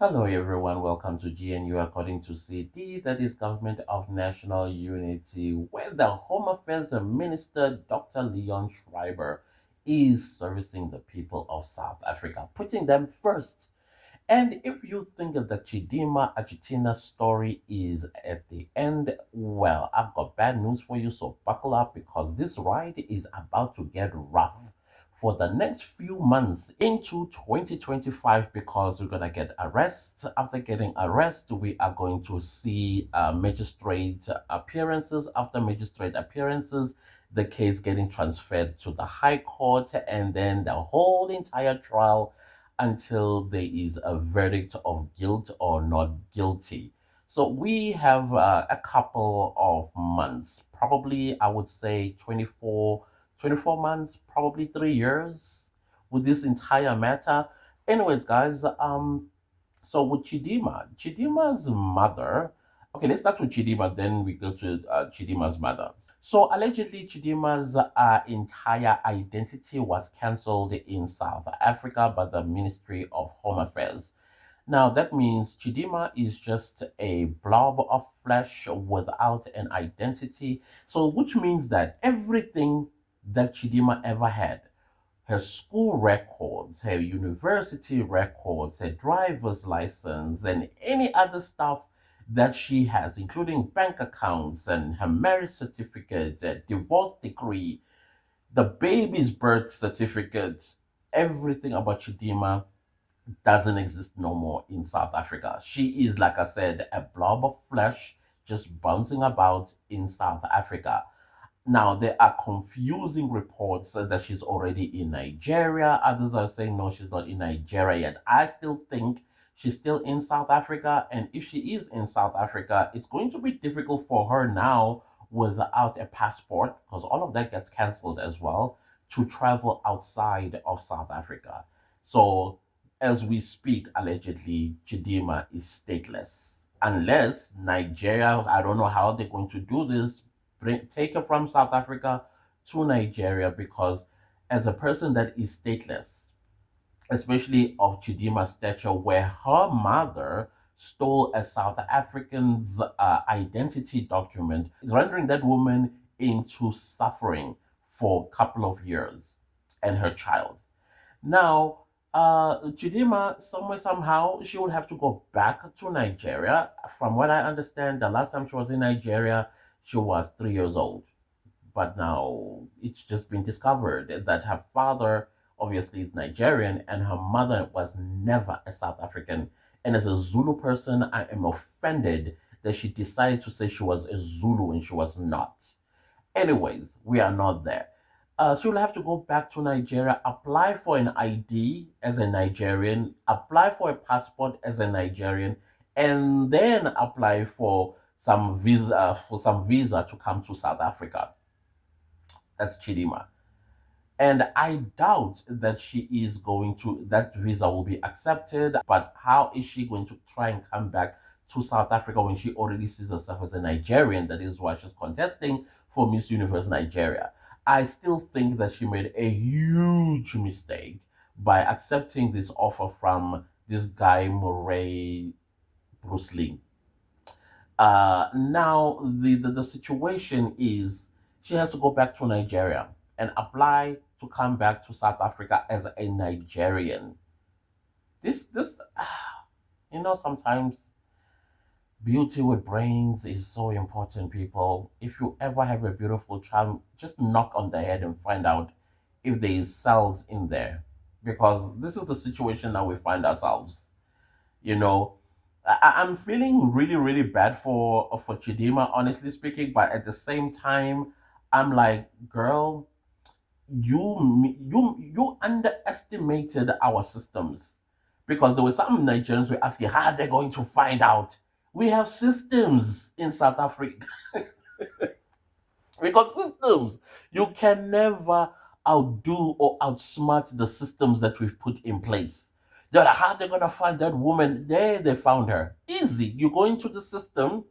Hello everyone, welcome to GNU according to CD, that is Government of National Unity, where the Home Affairs Minister Dr. Leon Schreiber is servicing the people of South Africa, putting them first. And if you think that the Chidimma Adetshina story is at the end, well, I've got bad news for you, so buckle up because this ride is about to get rough for the next few months into 2025 because we're going to get arrests. After getting arrest, we are going to see magistrate appearances. After magistrate appearances, the case getting transferred to the High Court, and then the whole entire trial until there is a verdict of guilt or not guilty. So we have a couple of months, probably I would say 24 months, probably 3 years with this entire matter. Anyways, guys, so with Chidimma's mother, okay, let's start with Chidimma, then we go to Chidimma's mother. So allegedly, Chidimma's entire identity was cancelled in South Africa by the Ministry of Home Affairs. Now that means Chidimma is just a blob of flesh without an identity. So which means that everything that Chidimma ever had, her school records, her university records, her driver's license, and any other stuff that she has, including bank accounts and her marriage certificate, divorce decree, the baby's birth certificate, everything about Chidimma doesn't exist no more in South Africa. She is, like I said, a blob of flesh just bouncing about in South Africa. Now, there are confusing reports that she's already in Nigeria. Others are saying, no, she's not in Nigeria yet. I still think she's still in South Africa. And if she is in South Africa, it's going to be difficult for her now without a passport, because all of that gets cancelled as well, to travel outside of South Africa. So, as we speak, allegedly, Chidimma is stateless. Unless Nigeria, I don't know how they're going to do this, take her from South Africa to Nigeria because, as a person that is stateless, especially of Chidimma's stature, where her mother stole a South African's identity document, rendering that woman into suffering for a couple of years and her child. Now, Chidimma, somewhere, somehow, she will have to go back to Nigeria. From what I understand, the last time she was in Nigeria, she was 3 years old. But now it's just been discovered that her father obviously is Nigerian and her mother was never a South African. And as a Zulu person, I am offended that she decided to say she was a Zulu when she was not. Anyways, we are not there. She will have to go back to Nigeria, apply for an ID as a Nigerian, apply for a passport as a Nigerian, and then apply for some visa to come to South Africa. That's Chidima. And I doubt that she is going to, that visa will be accepted. But how is she going to try and come back to South Africa when she already sees herself as a Nigerian? That is why she's contesting for Miss Universe Nigeria. I still think that she made a huge mistake by accepting this offer from this guy, Murray Bruce Lee. Now the situation is she has to go back to Nigeria and apply to come back to South Africa as a Nigerian. This sometimes beauty with brains is so important, people. If you ever have a beautiful child, just knock on the head and find out if there is cells in there. Because this is the situation that we find ourselves. You know, I'm feeling really, really bad for Chidima, honestly speaking. But at the same time, I'm like, girl, you underestimated our systems because there were some Nigerians were asking how they're going to find out. We have systems in South Africa. We got systems. You can never outdo or outsmart the systems that we've put in place. They're like, how they gonna find that woman? There, they found her. Easy. You go into the system,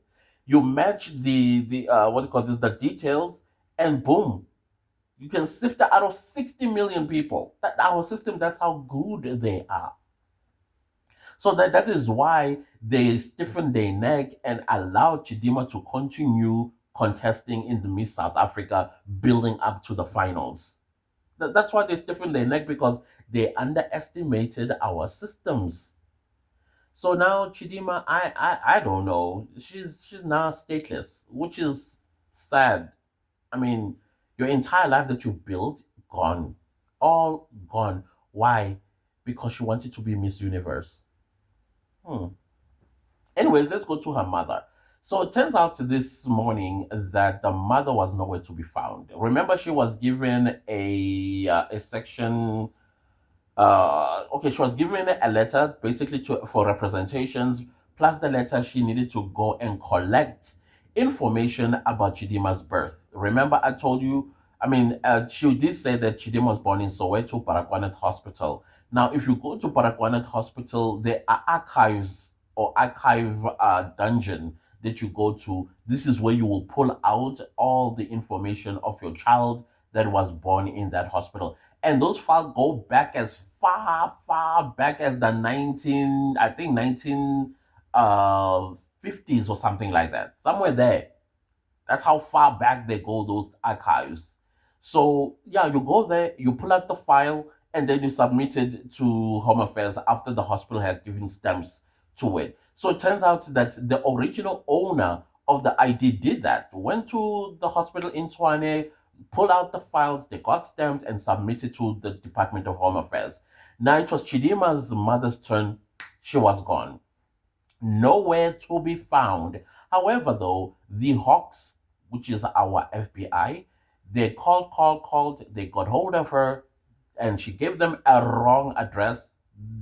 you match the what do you call this, the details, and boom, you can sift out of 60 million people. That our system, that's how good they are. So that is why they stiffened their neck and allowed Chidimma to continue contesting in the Miss South Africa, building up to the finals. That's why they stiffened their neck, because they underestimated our systems. So now Chidima, I don't know. She's now stateless, which is sad. I mean, your entire life that you built, gone. All gone. Why? Because she wanted to be Miss Universe. Hmm. Anyways, let's go to her mother. So it turns out this morning that the mother was nowhere to be found. Remember, she was given a section. Okay, she was given a letter basically for representations, plus the letter she needed to go and collect information about Chidimma's birth. Remember, I told you, she did say that Chidimma was born in Soweto, Parakwanet Hospital. Now, if you go to Parakwanet Hospital, there are archives or archive dungeon that you go to. This is where you will pull out all the information of your child that was born in that hospital, and those files go back as far back as the 19 50s or something like that, somewhere there. That's how far back they go, those archives. So yeah, you go there, you pull out the file, and then you submit it to Home Affairs after the hospital has given stamps to it. So it turns out that the original owner of the ID did that. Went to the hospital in Tshwane, pulled out the files, they got stamped and submitted to the Department of Home Affairs. Now it was Chidimma's mother's turn. She was gone, nowhere to be found. However, though, the Hawks, which is our FBI, they called, they got hold of her, and she gave them a wrong address.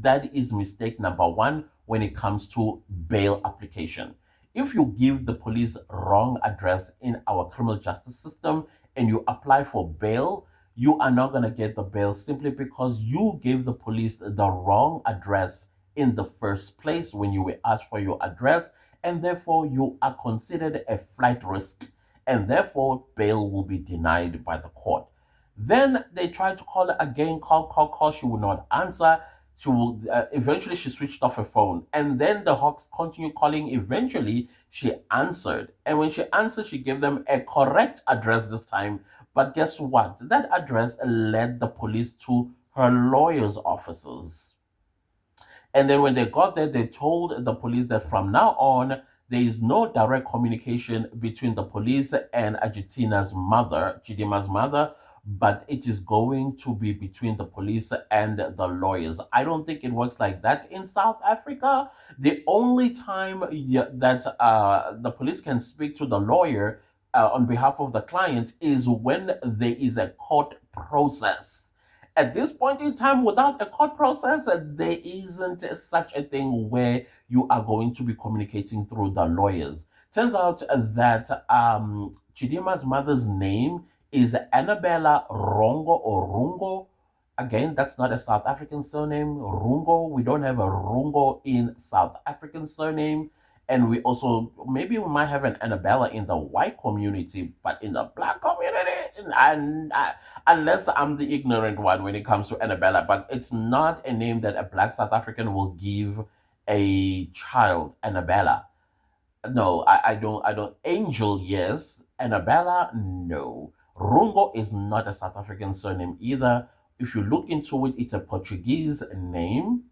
That is mistake number one when it comes to bail application. If you give the police wrong address in our criminal justice system and you apply for bail, you are not going to get the bail simply because you gave the police the wrong address in the first place when you were asked for your address, and therefore you are considered a flight risk, and therefore bail will be denied by the court. Then they tried to call her again, call. She would not answer. She will eventually she switched off her phone, and then the Hawks continued calling. Eventually, she answered, and when she answered, she gave them a correct address this time. But guess what? That address led the police to her lawyer's offices. And then when they got there, they told the police that from now on, there is no direct communication between the police and Argentina's mother, Chidimma's mother, but it is going to be between the police and the lawyers. I don't think it works like that in South Africa. The only time that the police can speak to the lawyer on behalf of the client is when there is a court process. At this point in time, without a court process, there isn't such a thing where you are going to be communicating through the lawyers. Turns out that Chidimma's mother's name is Annabela Rungo or Rungo. Again, that's not a South African surname. Rungo, we don't have a Rungo in South African surname. And we also, maybe we might have an Annabella in the white community, but in the black community, and unless I'm the ignorant one when it comes to Annabella, but it's not a name that a black South African will give a child, Annabella. No, I don't. Angel, yes. Annabella, no. Rungo is not a South African surname either. If you look into it, it's a Portuguese name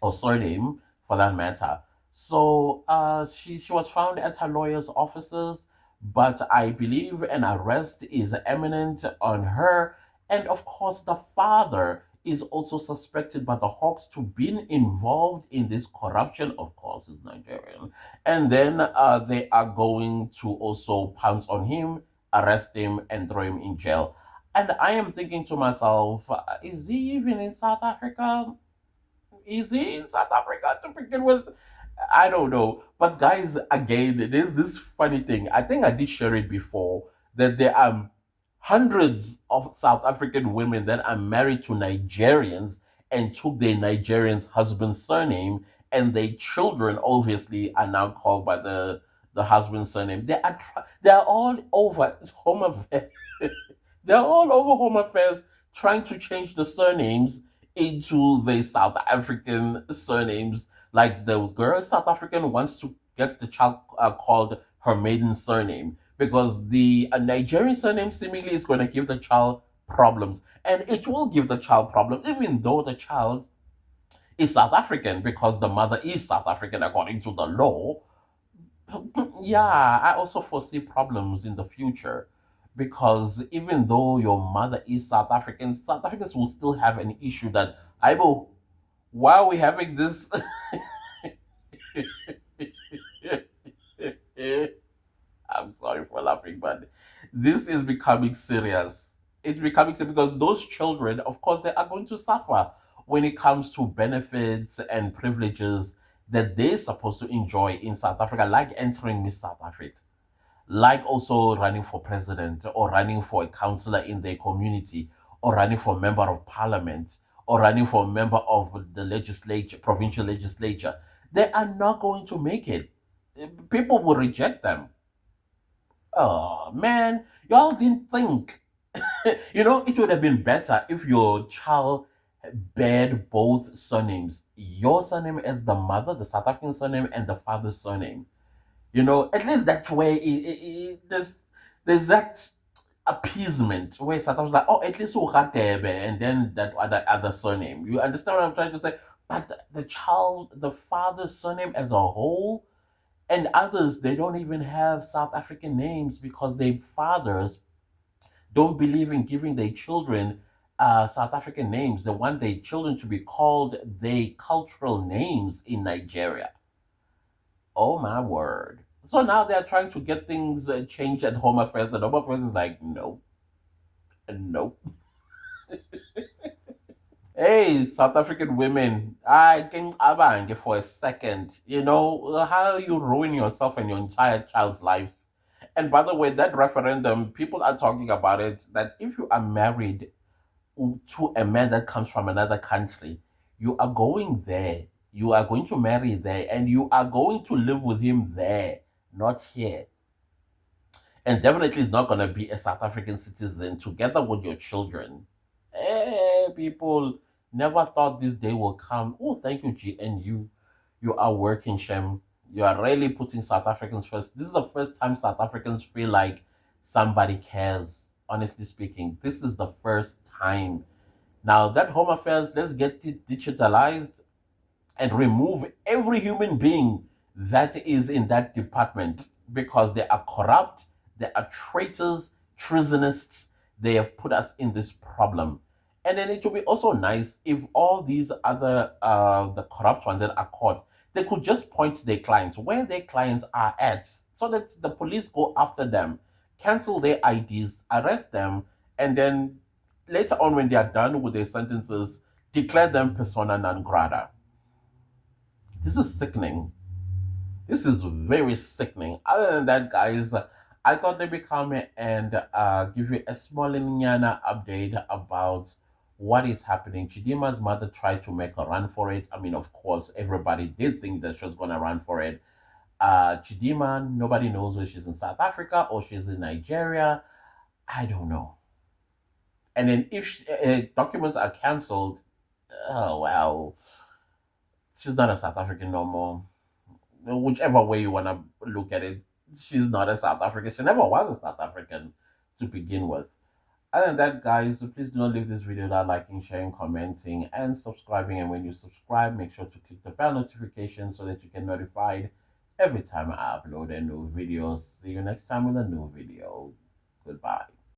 or surname for that matter. So she was found at her lawyer's offices, but I believe an arrest is imminent on her. And of course, the father is also suspected by the Hawks to be involved in this corruption. Of course, is Nigerian. And then they are going to also pounce on him, arrest him, and throw him in jail. And I am thinking to myself, is he even in South Africa? Is he in South Africa to begin with? I don't know. But guys, again, there's this funny thing. I think I did share it before that there are hundreds of South African women that are married to Nigerians and took their Nigerian's husband's surname, and their children obviously are now called by the husband's surname. They are all over home affairs. They're all over home affairs trying to change the surnames into the South African surnames. Like the girl South African wants to get the child called her maiden surname because the Nigerian surname seemingly is going to give the child problems, and it will give the child problems even though the child is South African because the mother is South African according to the law. Yeah, I also foresee problems in the future because even though your mother is South African, South Africans will still have an issue that Ibo, why are we having this? I'm sorry for laughing, but this is becoming serious. It's becoming serious because those children, of course, they are going to suffer when it comes to benefits and privileges that they're supposed to enjoy in South Africa, like entering Miss South Africa, like also running for president or running for a councillor in their community or running for member of parliament or running for a member of the legislature, provincial legislature. They are not going to make it. People will reject them. Oh man, y'all didn't think. It would have been better if your child bared both surnames. Your surname as the mother, the South African surname, and the father's surname. At least that way, there's that appeasement where South Africa's like, oh, at least Ukhatebe, and then that other surname. You understand what I'm trying to say? But the child, the father's surname as a whole, and others, they don't even have South African names because their fathers don't believe in giving their children South African names. They want their children to be called their cultural names in Nigeria. Oh my word. So now they're trying to get things changed at Home Affairs, and Home Affairs is like, no, no. Hey, South African women, I can abang for a second. How you ruin yourself and your entire child's life. And by the way, that referendum, people are talking about it that if you are married to a man that comes from another country, you are going there, you are going to marry there, and you are going to live with him there, not here. And definitely is not going to be a South African citizen together with your children. Hey, people never thought this day will come. Oh, thank you, GNU. You are working, Shem. You are really putting South Africans first. This is the first time South Africans feel like somebody cares. Honestly speaking, this is the first time. Now that Home Affairs, let's get it digitalized and remove every human being that is in that department because they are corrupt, they are traitors, treasonists. They have put us in this problem. And then it would be also nice if all these other the corrupt ones that are caught, they could just point to their clients where their clients are at, so that the police go after them, cancel their IDs, arrest them, and then later on when they are done with their sentences, declare them persona non grata. This is sickening. This is very sickening. Other than that, guys, I thought they'd be coming and give you a small Nyana update about what is happening. Chidimma's mother tried to make a run for it. I mean, of course, everybody did think that she was going to run for it. Chidimma, nobody knows whether she's in South Africa or she's in Nigeria. I don't know. And then if documents are cancelled, oh, well, she's not a South African no more. Whichever way you want to look at it, she's not a South African. She never was a South African to begin with. Other than that, guys, please do not leave this video without liking, sharing, commenting, and subscribing. And when you subscribe, make sure to click the bell notification so that you get notified every time I upload a new video. See you next time with a new video. Goodbye.